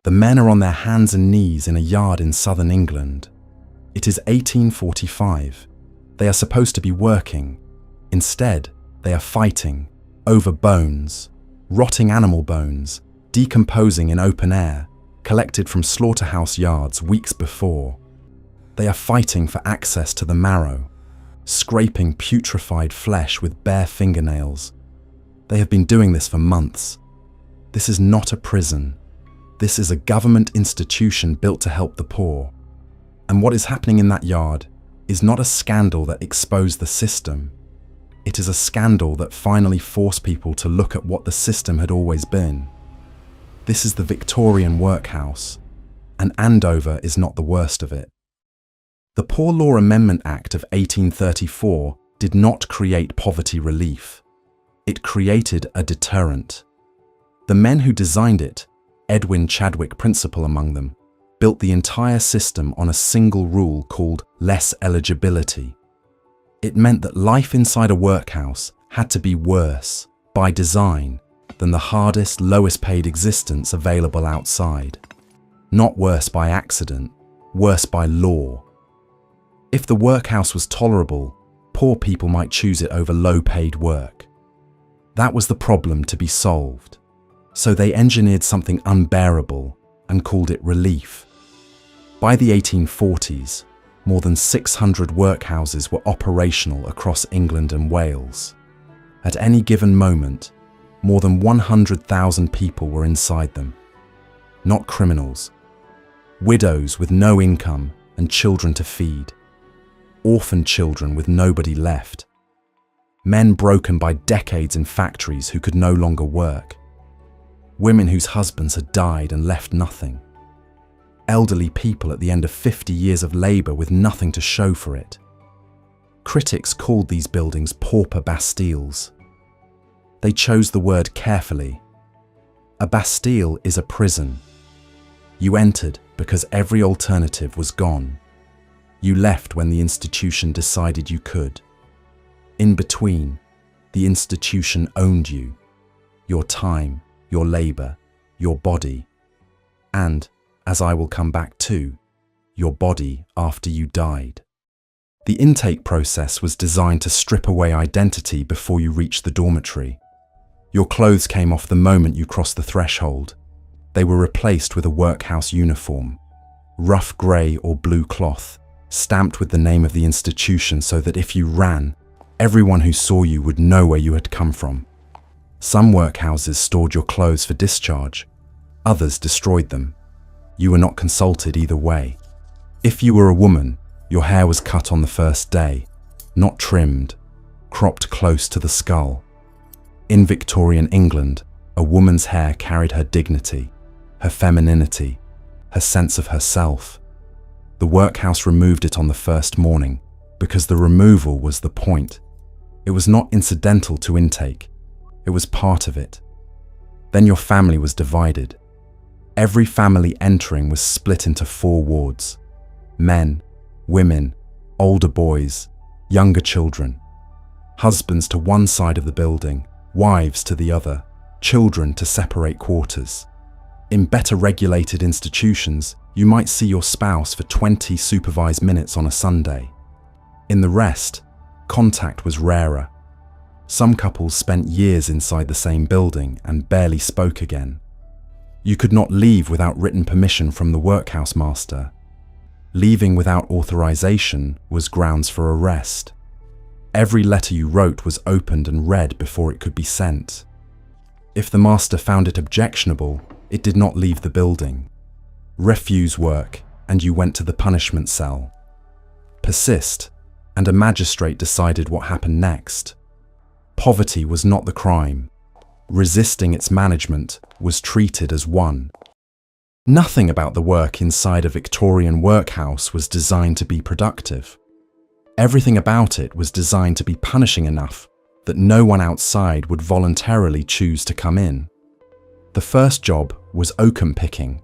The men are on their hands and knees in a yard in southern England. It is 1845. They are supposed to be working. Instead, they are fighting over bones, rotting animal bones, decomposing in open air, collected from slaughterhouse yards weeks before. They are fighting for access to the marrow, scraping putrefied flesh with bare fingernails. They have been doing this for months. This is not a prison. This is a government institution built to help the poor. And what is happening in that yard is not a scandal that exposed the system. It is a scandal that finally forced people to look at what the system had always been. This is the Victorian Workhouse, and Andover is not the worst of it. The Poor Law Amendment Act of 1834 did not create poverty relief. It created a deterrent. The men who designed it, Edwin Chadwick principal among them, built the entire system on a single rule called less eligibility. It meant that life inside a workhouse had to be worse, by design, than the hardest, lowest paid existence available outside. Not worse by accident, worse by law. If the workhouse was tolerable, poor people might choose it over low-paid work. That was the problem to be solved. So they engineered something unbearable and called it relief. By the 1840s, more than 600 workhouses were operational across England and Wales. At any given moment, more than 100,000 people were inside them. Not criminals. Widows with no income and children to feed. Orphaned children with nobody left. Men broken by decades in factories who could no longer work. Women whose husbands had died and left nothing. Elderly people at the end of 50 years of labour with nothing to show for it. Critics called these buildings pauper bastilles. They chose the word carefully. A bastille is a prison. You entered because every alternative was gone. You left when the institution decided you could. In between, the institution owned you, your time, your labour, your body, and, as I will come back to, your body after you died. The intake process was designed to strip away identity before you reached the dormitory. Your clothes came off the moment you crossed the threshold. They were replaced with a workhouse uniform, rough grey or blue cloth, stamped with the name of the institution so that if you ran, everyone who saw you would know where you had come from. Some workhouses stored your clothes for discharge. Others destroyed them. You were not consulted either way. If you were a woman, your hair was cut on the first day, not trimmed, cropped close to the skull. In Victorian England, a woman's hair carried her dignity, her femininity, her sense of herself. The workhouse removed it on the first morning because the removal was the point. It was not incidental to intake. It was part of it. Then your family was divided. Every family entering was split into 4 wards. Men, women, older boys, younger children. Husbands to one side of the building, wives to the other, children to separate quarters. In better regulated institutions, you might see your spouse for 20 supervised minutes on a Sunday. In the rest, contact was rarer. Some couples spent years inside the same building and barely spoke again. You could not leave without written permission from the workhouse master. Leaving without authorization was grounds for arrest. Every letter you wrote was opened and read before it could be sent. If the master found it objectionable, it did not leave the building. Refuse work, and you went to the punishment cell. Persist, and a magistrate decided what happened next. Poverty was not the crime. Resisting its management was treated as one. Nothing about the work inside a Victorian workhouse was designed to be productive. Everything about it was designed to be punishing enough that no one outside would voluntarily choose to come in. The first job was oakum picking.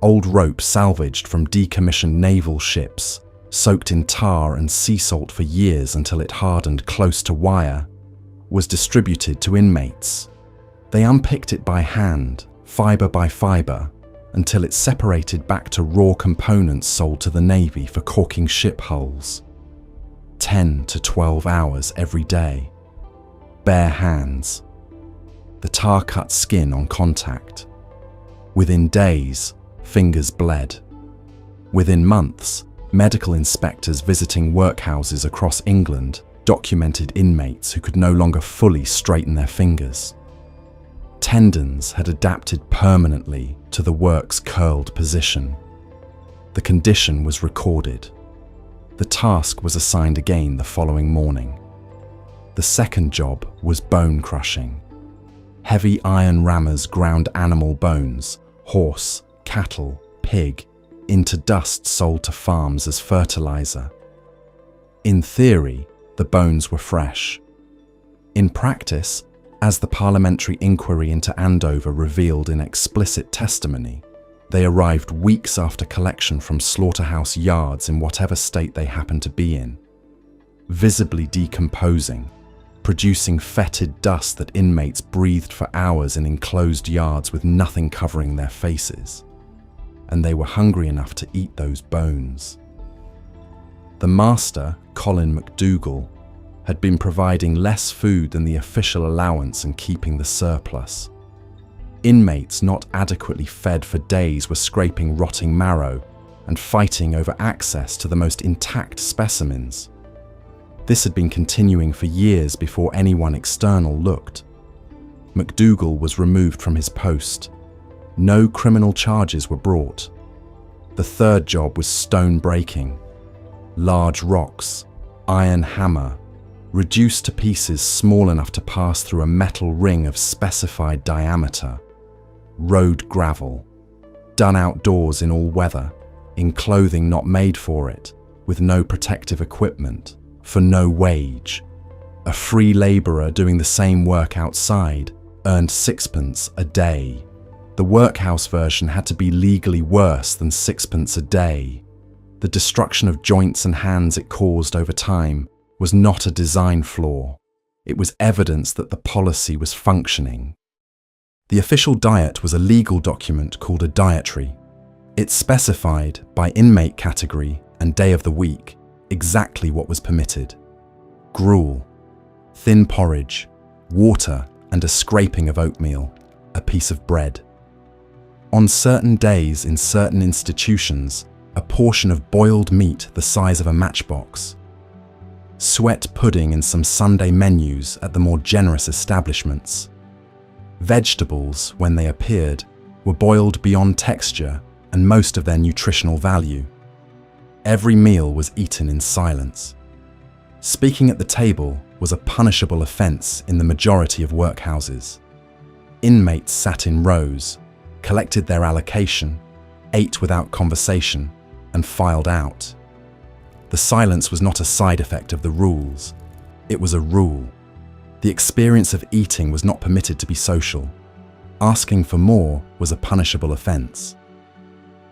Old rope salvaged from decommissioned naval ships, soaked in tar and sea salt for years until it hardened close to wire, was distributed to inmates. They unpicked it by hand, fibre by fibre, until it's separated back to raw components sold to the Navy for caulking ship hulls. 10 to 12 hours every day. Bare hands. The tar cut skin on contact. Within days, fingers bled. Within months, medical inspectors visiting workhouses across England documented inmates who could no longer fully straighten their fingers. Tendons had adapted permanently to the work's curled position. The condition was recorded. The task was assigned again the following morning. The second job was bone crushing. Heavy iron rammers ground animal bones, horse, cattle, pig, into dust sold to farms as fertilizer. In theory, the bones were fresh. In practice, as the parliamentary inquiry into Andover revealed in explicit testimony, they arrived weeks after collection from slaughterhouse yards in whatever state they happened to be in, visibly decomposing, producing fetid dust that inmates breathed for hours in enclosed yards with nothing covering their faces. And they were hungry enough to eat those bones. The master, Colin McDougall, had been providing less food than the official allowance and keeping the surplus. Inmates not adequately fed for days were scraping rotting marrow and fighting over access to the most intact specimens. This had been continuing for years before anyone external looked. McDougall was removed from his post. No criminal charges were brought. The third job was stone breaking. Large rocks, iron hammer, reduced to pieces small enough to pass through a metal ring of specified diameter. Road gravel, done outdoors in all weather, in clothing not made for it, with no protective equipment, for no wage. A free labourer doing the same work outside earned 6pence a day. The workhouse version had to be legally worse than 6pence a day. The destruction of joints and hands it caused over time was not a design flaw. It was evidence that the policy was functioning. The official diet was a legal document called a dietary. It specified, by inmate category and day of the week, exactly what was permitted. Gruel, thin porridge, water and a scraping of oatmeal, a piece of bread. On certain days in certain institutions, a portion of boiled meat the size of a matchbox. Sweat pudding in some Sunday menus at the more generous establishments. Vegetables, when they appeared, were boiled beyond texture and most of their nutritional value. Every meal was eaten in silence. Speaking at the table was a punishable offence in the majority of workhouses. Inmates sat in rows, collected their allocation, ate without conversation, and filed out. The silence was not a side effect of the rules. It was a rule. The experience of eating was not permitted to be social. Asking for more was a punishable offence.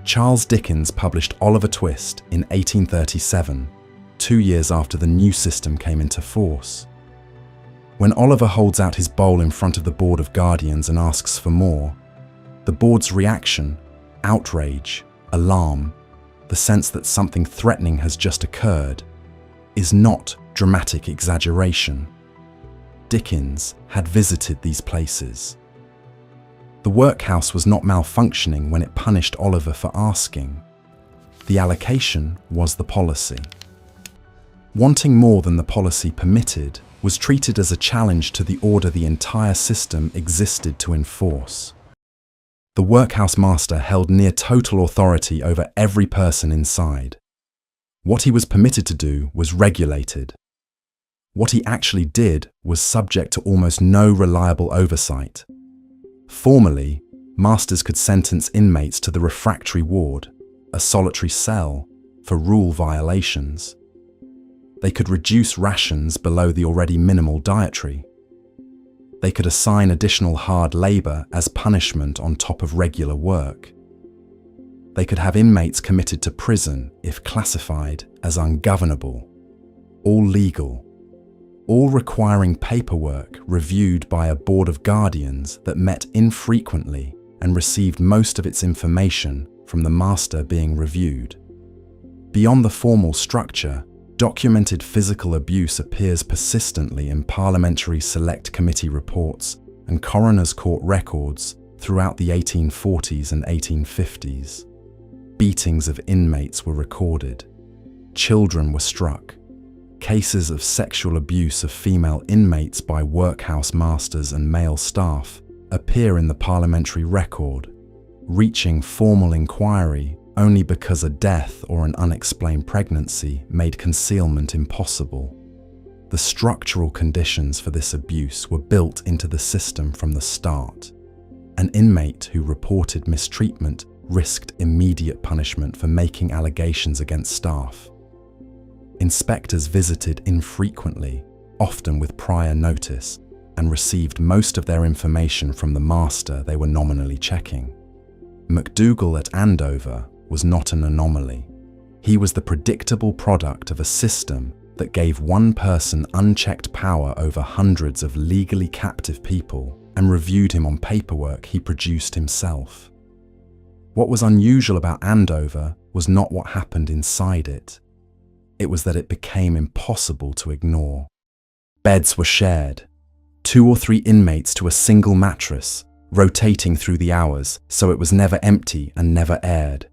Charles Dickens published Oliver Twist in 1837, 2 years after the new system came into force. When Oliver holds out his bowl in front of the Board of Guardians and asks for more, the board's reaction, outrage, alarm, the sense that something threatening has just occurred, is not dramatic exaggeration. Dickens had visited these places. The workhouse was not malfunctioning when it punished Oliver for asking. The allocation was the policy. Wanting more than the policy permitted was treated as a challenge to the order the entire system existed to enforce. The workhouse master held near total authority over every person inside. What he was permitted to do was regulated. What he actually did was subject to almost no reliable oversight. Formally, masters could sentence inmates to the refractory ward, a solitary cell, for rule violations. They could reduce rations below the already minimal dietary. They could assign additional hard labour as punishment on top of regular work. They could have inmates committed to prison if classified as ungovernable. All legal. All requiring paperwork reviewed by a board of guardians that met infrequently and received most of its information from the master being reviewed. Beyond the formal structure, documented physical abuse appears persistently in Parliamentary Select Committee reports and coroner's court records throughout the 1840s and 1850s. Beatings of inmates were recorded. Children were struck. Cases of sexual abuse of female inmates by workhouse masters and male staff appear in the parliamentary record, reaching formal inquiry only because a death or an unexplained pregnancy made concealment impossible. The structural conditions for this abuse were built into the system from the start. An inmate who reported mistreatment risked immediate punishment for making allegations against staff. Inspectors visited infrequently, often with prior notice, and received most of their information from the master they were nominally checking. MacDougall at Andover was not an anomaly. He was the predictable product of a system that gave one person unchecked power over hundreds of legally captive people and reviewed him on paperwork he produced himself. What was unusual about Andover was not what happened inside it. It was that it became impossible to ignore. Beds were shared, 2 or 3 inmates to a single mattress, rotating through the hours so it was never empty and never aired.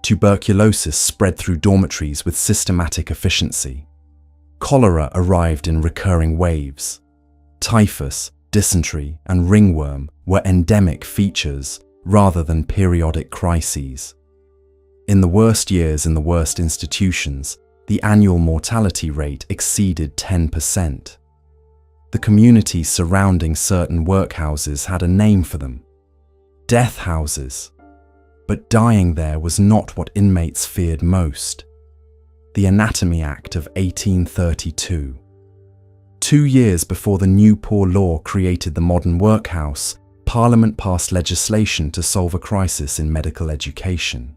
Tuberculosis spread through dormitories with systematic efficiency. Cholera arrived in recurring waves. Typhus, dysentery, and ringworm were endemic features rather than periodic crises. In the worst years in the worst institutions, the annual mortality rate exceeded 10%. The communities surrounding certain workhouses had a name for them: death houses. But dying there was not what inmates feared most: the Anatomy Act of 1832. 2 years before the new Poor Law created the modern workhouse, Parliament passed legislation to solve a crisis in medical education.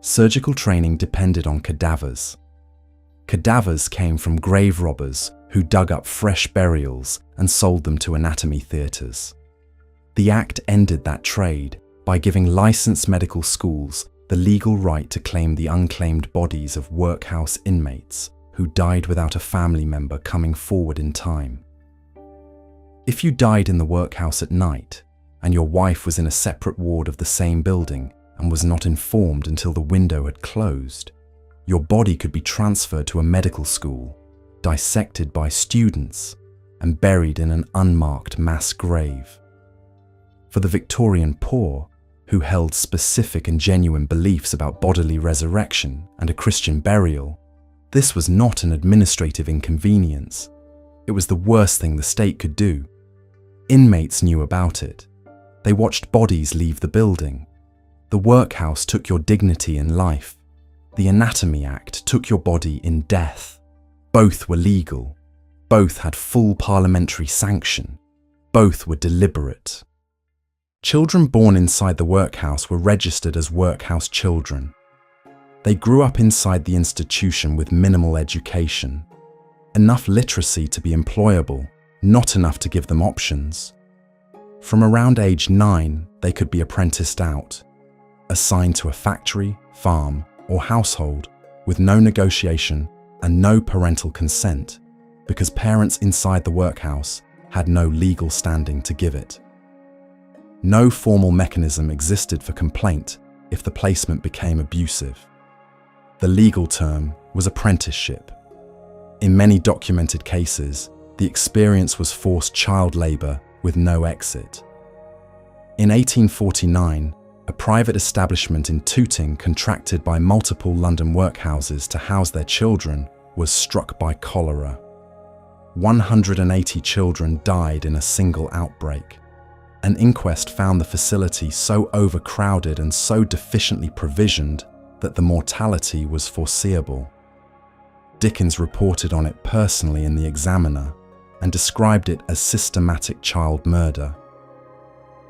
Surgical training depended on cadavers. Cadavers came from grave robbers who dug up fresh burials and sold them to anatomy theatres. The Act ended that trade by giving licensed medical schools the legal right to claim the unclaimed bodies of workhouse inmates who died without a family member coming forward in time. If you died in the workhouse at night, and your wife was in a separate ward of the same building and was not informed until the window had closed, your body could be transferred to a medical school, dissected by students, and buried in an unmarked mass grave. For the Victorian poor, who held specific and genuine beliefs about bodily resurrection and a Christian burial, this was not an administrative inconvenience. It was the worst thing the state could do. Inmates knew about it. They watched bodies leave the building. The workhouse took your dignity in life. The Anatomy Act took your body in death. Both were legal. Both had full parliamentary sanction. Both were deliberate. Children born inside the workhouse were registered as workhouse children. They grew up inside the institution with minimal education. Enough literacy to be employable, not enough to give them options. From around age 9, they could be apprenticed out, assigned to a factory, farm, or household with no negotiation and no parental consent, because parents inside the workhouse had no legal standing to give it. No formal mechanism existed for complaint if the placement became abusive. The legal term was apprenticeship. In many documented cases, the experience was forced child labour with no exit. In 1849, a private establishment in Tooting contracted by multiple London workhouses to house their children was struck by cholera. 180 children died in a single outbreak. An inquest found the facility so overcrowded and so deficiently provisioned that the mortality was foreseeable. Dickens reported on it personally in the Examiner and described it as systematic child murder.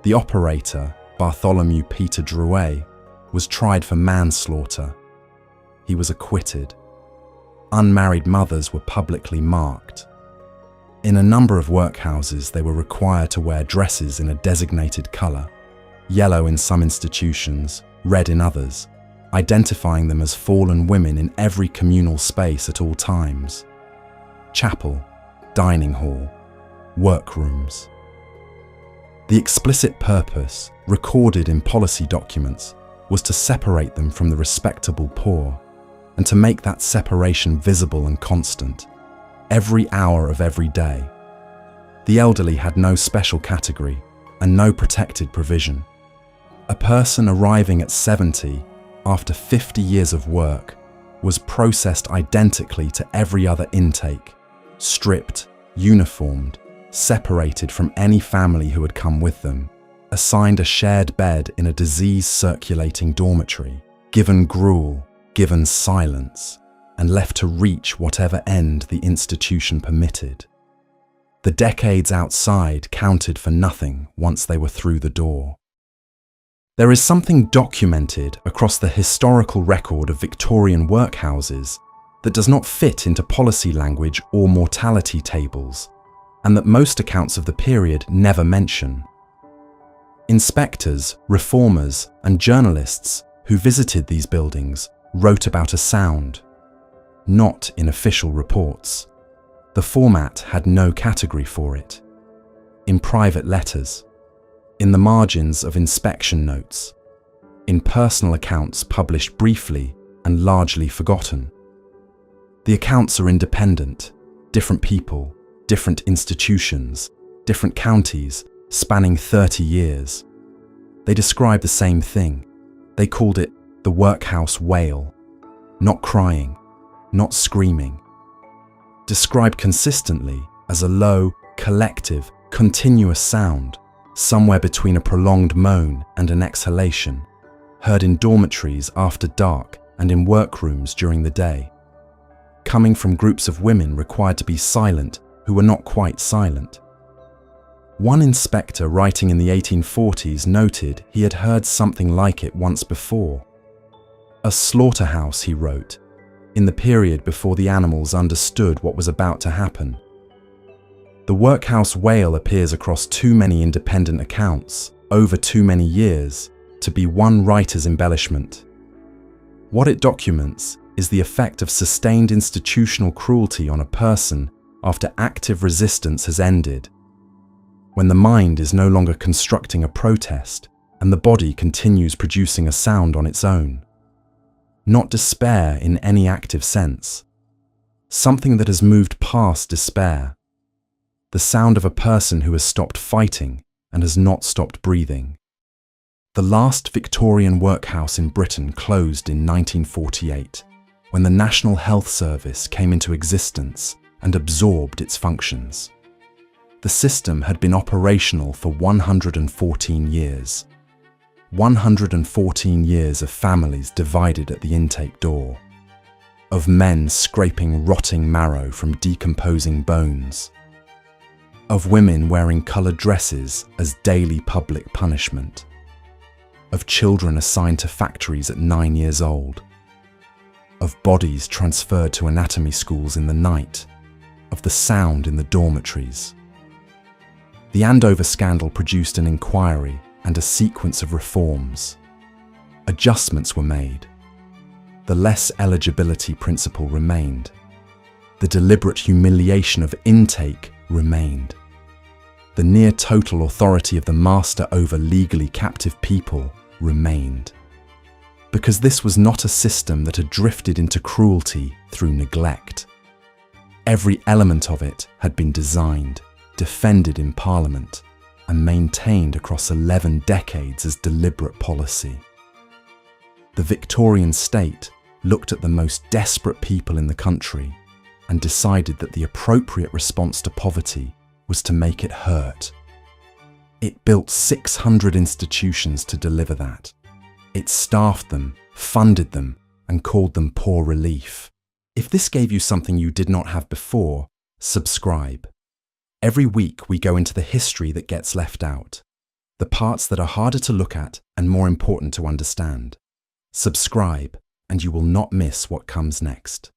The operator, Bartholomew Peter Drouet, was tried for manslaughter. He was acquitted. Unmarried mothers were publicly marked. In a number of workhouses, they were required to wear dresses in a designated colour. yellow in some institutions, red in others, identifying them as fallen women in every communal space at all times. Chapel, dining hall, workrooms. The explicit purpose, recorded in policy documents, was to separate them from the respectable poor, and to make that separation visible and constant, every hour of every day. The elderly had no special category and no protected provision. A person arriving at 70 after 50 years of work was processed identically to every other intake, stripped, uniformed, separated from any family who had come with them, assigned a shared bed in a disease-circulating dormitory, given gruel, given silence, and left to reach whatever end the institution permitted. The decades outside counted for nothing once they were through the door. There is something documented across the historical record of Victorian workhouses that does not fit into policy language or mortality tables, and that most accounts of the period never mention. Inspectors, reformers, and journalists who visited these buildings wrote about a sound, not in official reports. The format had no category for it. In private letters, in the margins of inspection notes, in personal accounts published briefly and largely forgotten. The accounts are independent, different people, different institutions, different counties, spanning 30 years. They describe the same thing. They called it the workhouse wail. Not crying, not screaming. Described consistently as a low, collective, continuous sound, somewhere between a prolonged moan and an exhalation, heard in dormitories after dark and in workrooms during the day. Coming from groups of women required to be silent who were not quite silent. One inspector writing in the 1840s noted he had heard something like it once before. A slaughterhouse, he wrote, in the period before the animals understood what was about to happen. The workhouse wail appears across too many independent accounts, over too many years, to be one writer's embellishment. What it documents is the effect of sustained institutional cruelty on a person after active resistance has ended, when the mind is no longer constructing a protest and the body continues producing a sound on its own. Not despair in any active sense, something that has moved past despair, the sound of a person who has stopped fighting and has not stopped breathing. The last Victorian workhouse in Britain closed in 1948, when the National Health Service came into existence and absorbed its functions. The system had been operational for 114 years. 114 years of families divided at the intake door, of men scraping rotting marrow from decomposing bones, of women wearing coloured dresses as daily public punishment, of children assigned to factories at 9 years old, of bodies transferred to anatomy schools in the night, of the sound in the dormitories. The Andover scandal produced an inquiry and a sequence of reforms. Adjustments were made. The less eligibility principle remained. The deliberate humiliation of intake remained. The near total authority of the master over legally captive people remained. Because this was not a system that had drifted into cruelty through neglect. Every element of it had been designed, defended in Parliament, and maintained across 11 decades as deliberate policy. The Victorian state looked at the most desperate people in the country and decided that the appropriate response to poverty was to make it hurt. It built 600 institutions to deliver that. It staffed them, funded them, and called them poor relief. If this gave you something you did not have before, subscribe. Every week we go into the history that gets left out, the parts that are harder to look at and more important to understand. Subscribe, and you will not miss what comes next.